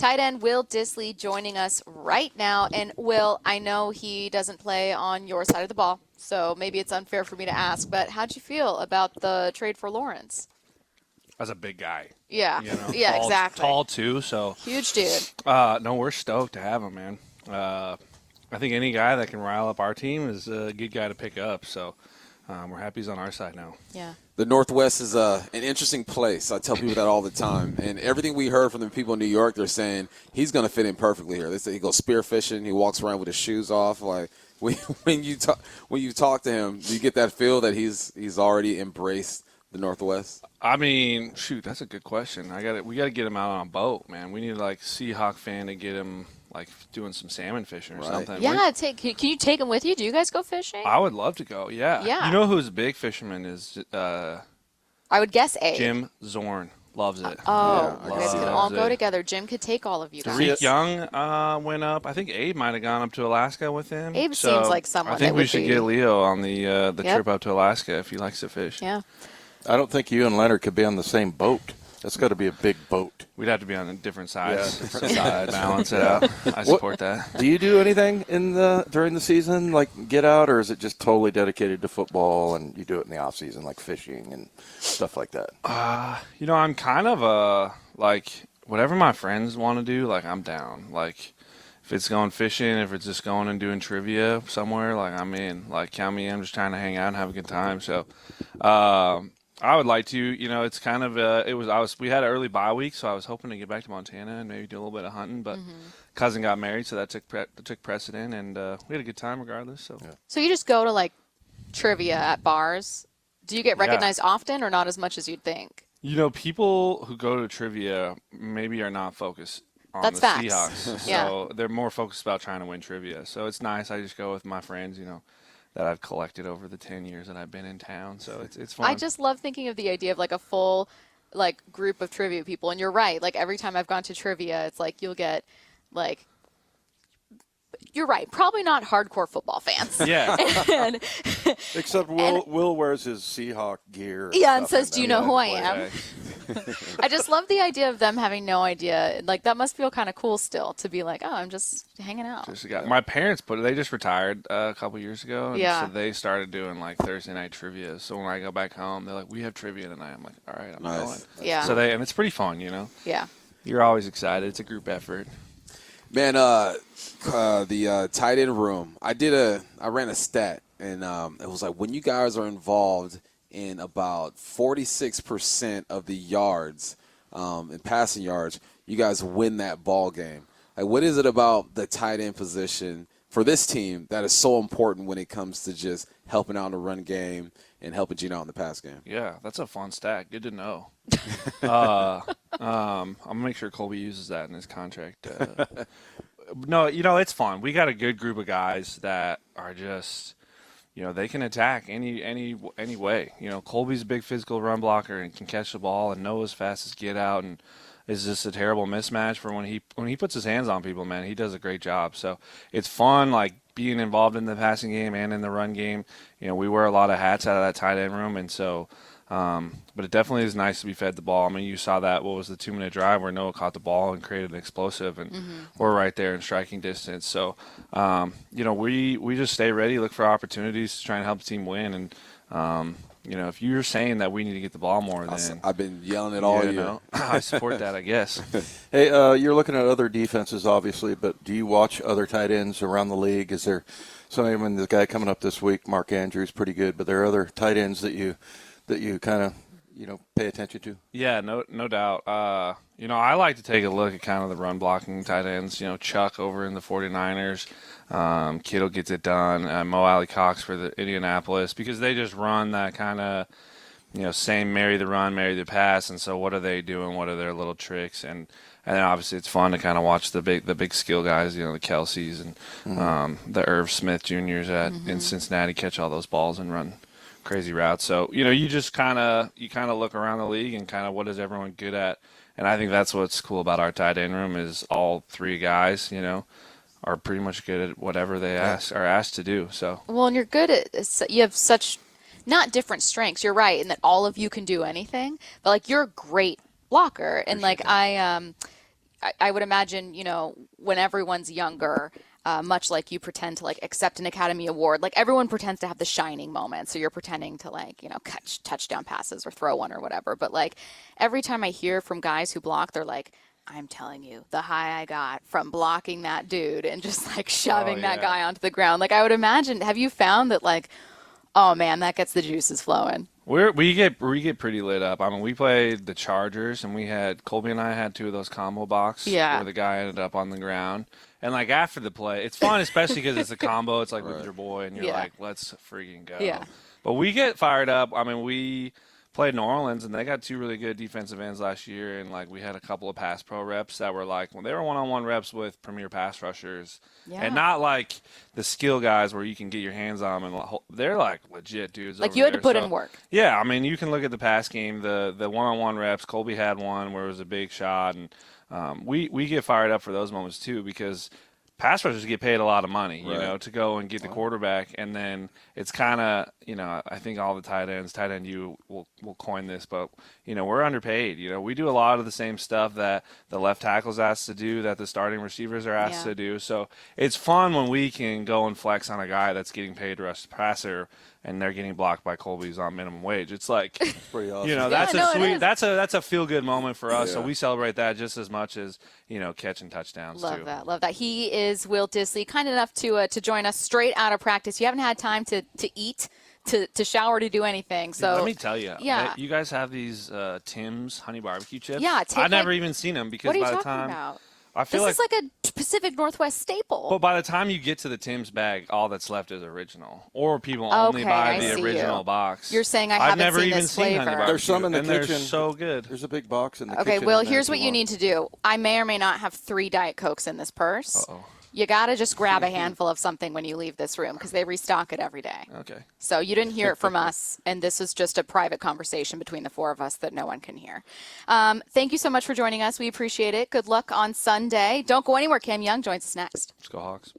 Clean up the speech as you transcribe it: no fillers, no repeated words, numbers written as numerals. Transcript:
tight end Will Dissly joining us right now. And Will, I know he doesn't play on your side of the ball, so maybe it's unfair for me to ask, but how'd you feel about the trade for Lawrence? As a big guy. Yeah. You know, Yeah, exactly. Tall, too, so. Huge dude. No, we're stoked to have him, man. I think any guy that can rile up our team is a good guy to pick up, so we're happy he's on our side now. Yeah. The Northwest is an interesting place. I tell people that all the time. And everything we heard from the people in New York, they're saying he's going to fit in perfectly here. They say he goes spearfishing. He walks around with his shoes off. Like when you talk to him, do you get that feel that he's already embraced the Northwest? I mean, shoot, that's a good question. We got to get him out on a boat, man. We need like Seahawk fan to get him like doing some salmon fishing or something. Yeah, can you take him with you? Do you guys go fishing? I would love to go. Yeah. Yeah. You know who's a big fisherman is I would guess Abe. Jim Zorn. Loves it. Oh, Yeah, you guys could all go together. Jim could take all of you guys. Tariq Young went up. I think Abe might have gone up to Alaska with him. Abe seems like someone I think that we would should be- get Leo on the Yep. trip up to Alaska if he likes to fish. Yeah. I don't think you and Leonard could be on the same boat. That's got to be a big boat. We'd have to be on a different sides. Yeah, different sides. Balance it out. I support that. Do you do anything during the season, like get out, or is it just totally dedicated to football and you do it in the off season, like fishing and stuff like that? I'm kind of whatever my friends want to do, like I'm down. Like if it's going fishing, if it's just going and doing trivia somewhere, like I'm in. Like count me in. I'm just trying to hang out and have a good time. So I would like to, it's kind of we had an early bye week, so I was hoping to get back to Montana and maybe do a little bit of hunting, but cousin got married, so that took precedent, and we had a good time regardless. So So you just go to like trivia at bars. Do you get recognized often or not as much as you'd think? People who go to trivia maybe are not focused on That's the facts. Seahawks. Yeah. So they're more focused about trying to win trivia. So it's nice. I just go with my friends, that I've collected over the 10 years that I've been in town. So it's fun. I just love thinking of the idea of like a full like group of trivia people. And you're right. Like every time I've gone to trivia, it's like you'll get like you're right. Probably not hardcore football fans. Yeah. and, Except Will wears his Seahawk gear. yeah, and stuff says, "Do you know who I am?" Okay. I just love the idea of them having no idea. Like that must feel kind of cool still to be like, "Oh, I'm just hanging out." My parents they just retired a couple years ago, and Yeah. so they started doing like Thursday night trivia. So when I go back home, they're like, "We have trivia tonight." I'm like, "All right, I'm going." Yeah. So and it's pretty fun, Yeah. You're always excited. It's a group effort. Man, the tight end room. I ran a stat, and it was like when you guys are involved in about 46% of the yards, in passing yards, you guys win that ball game. Like, what is it about the tight end position for this team that is so important when it comes to just helping out in the run game and helping Gino out in the pass game? Yeah, that's a fun stat. Good to know. I'm gonna make sure Colby uses that in his contract. No, it's fun. We got a good group of guys that are just, they can attack any way. Colby's a big physical run blocker and can catch the ball, and Noah's fast as get out, and is just a terrible mismatch for when he puts his hands on people. Man, he does a great job. So it's fun, like being involved in the passing game and in the run game. We wear a lot of hats out of that tight end room, and so. But it definitely is nice to be fed the ball. I mean, you saw that, what was the 2-minute drive where Noah caught the ball and created an explosive, and we're right there in striking distance. So, we just stay ready, look for opportunities to try and help the team win. And, if you're saying that we need to get the ball more, then I've been yelling it all year. I support that, I guess. Hey, you're looking at other defenses, obviously, but do you watch other tight ends around the league? Is there the guy coming up this week, Mark Andrews, pretty good, but there are other tight ends that you kind of, pay attention to? Yeah, no doubt. I like to take a look at kind of the run blocking tight ends. Chuck over in the 49ers. Kittle gets it done. Mo Alley Cox for the Indianapolis, because they just run that kind of, same marry the run, marry the pass. And so what are they doing? What are their little tricks? And then obviously it's fun to kind of watch the big skill guys, the Kelseys and the Irv Smith Juniors in Cincinnati catch all those balls and run crazy routes. So, you just kind of look around the league and kind of what is everyone good at. And I think that's what's cool about our tight end room is all three guys, are pretty much good at whatever they are asked to do. So Well, and you're good at you have such not different strengths. You're right in that all of you can do anything, but like you're a great blocker, and like I would imagine, when everyone's younger, much like you pretend to like accept an Academy Award, like everyone pretends to have the shining moment. So you're pretending to like, catch touchdown passes or throw one or whatever. But like every time I hear from guys who block, they're like, I'm telling you, the high I got from blocking that dude and just like shoving that guy onto the ground. Like I would imagine, have you found that like, oh man, that gets the juices flowing? We get pretty lit up. I mean, we played the Chargers, and Colby and I had 2 of those combo blocks where the guy ended up on the ground. And like after the play, it's fun, especially because it's a combo. It's like with your boy, and you're like, let's freaking go. Yeah. But we get fired up. I mean, we played New Orleans, and they got 2 really good defensive ends last year, and like we had a couple of pass pro reps that were like, they were one-on-one reps with premier pass rushers, and not like the skill guys where you can get your hands on them, and they're like legit dudes. Like over you had there. to put in work. Yeah, I mean, you can look at the pass game, the one-on-one reps. Colby had one where it was a big shot, and we get fired up for those moments too, because pass rushers get paid a lot of money, to go and get the quarterback, and then it's kind of, I think all the tight end you will coin this, but we're underpaid. We do a lot of the same stuff that the left tackle's asked to do, that the starting receivers are asked to do. So it's fun when we can go and flex on a guy that's getting paid to rush the passer, and they're getting blocked by Colby's on minimum wage. It's like, It's pretty awesome. that's a feel good moment for us. So we celebrate that just as much as catching touchdowns. Love too. that. He is Will Dissly, kind enough to join us straight out of practice. You haven't had time to eat, to shower, to do anything. So let me tell you, you guys have these Tim's honey barbecue chips. Yeah, I've never even seen them because what are you by the talking time about? I feel This is like a Pacific Northwest staple. But by the time you get to the Tim's bag, all that's left is original, or people only buy the original box. You're saying I've haven't never seen even this seen flavor. honey barbecue, There's some in the and kitchen. They're so good. There's a big box in the kitchen. Okay, well, in there here's if what you want. need to do. I may or may not have 3 Diet Cokes in this purse. Uh-oh. You got to just grab a handful of something when you leave this room because they restock it every day. Okay. So you didn't hear it from us, and this is just a private conversation between the 4 of us that no one can hear. Thank you so much for joining us. We appreciate it. Good luck on Sunday. Don't go anywhere. Cam Young joins us next. Let's go Hawks.